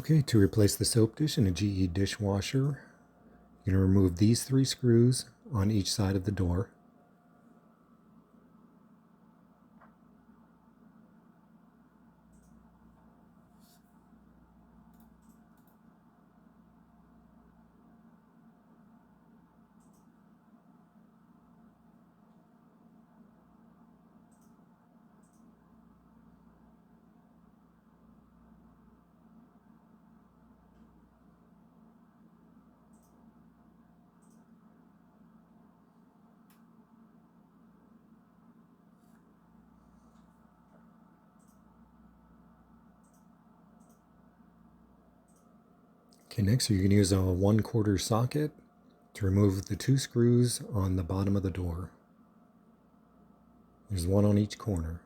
Okay, to replace the soap dish in a GE dishwasher, you're going to remove these 3 screws on each side of the door. Okay, next you're going to use a 1/4 socket to remove the 2 screws on the bottom of the door. There's one on each corner.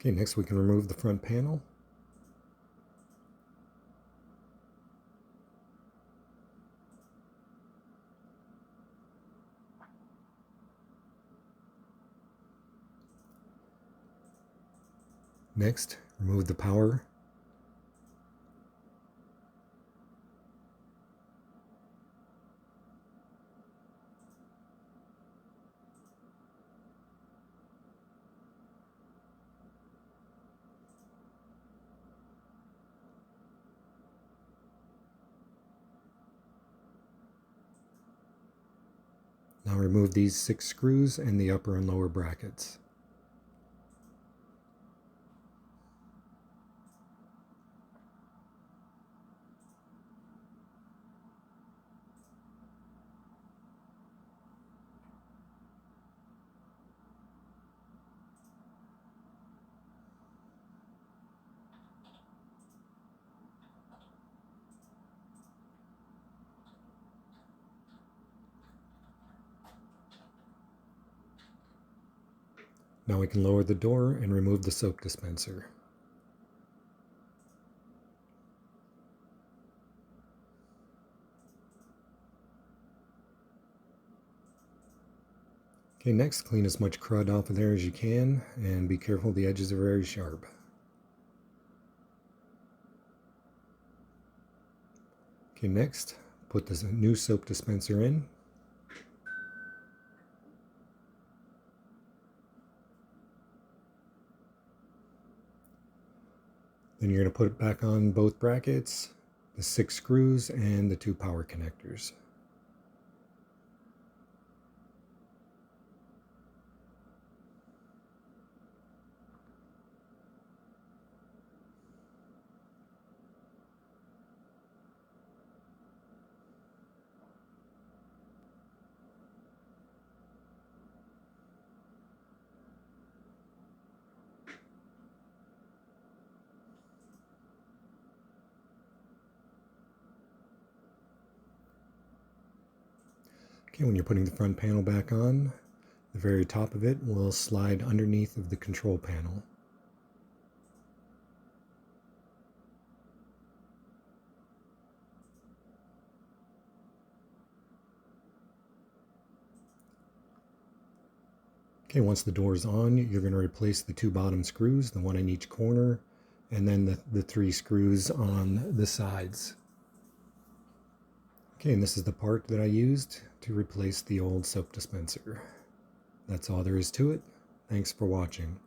Okay, next we can remove the front panel. Next, remove the power. Now remove these 6 screws and the upper and lower brackets. Now we can lower the door and remove the soap dispenser. Okay, next clean as much crud off of there as you can, and be careful, the edges are very sharp. Okay, next, put this new soap dispenser in. Then you're going to put it back on both brackets, the 6 screws, and the 2 power connectors. Okay, when you're putting the front panel back on, the very top of it will slide underneath of the control panel. Okay, once the door is on, you're going to replace the 2 bottom screws, the one in each corner, and then the 3 screws on the sides. Okay, and this is the part that I used to replace the old soap dispenser. That's all there is to it. Thanks for watching.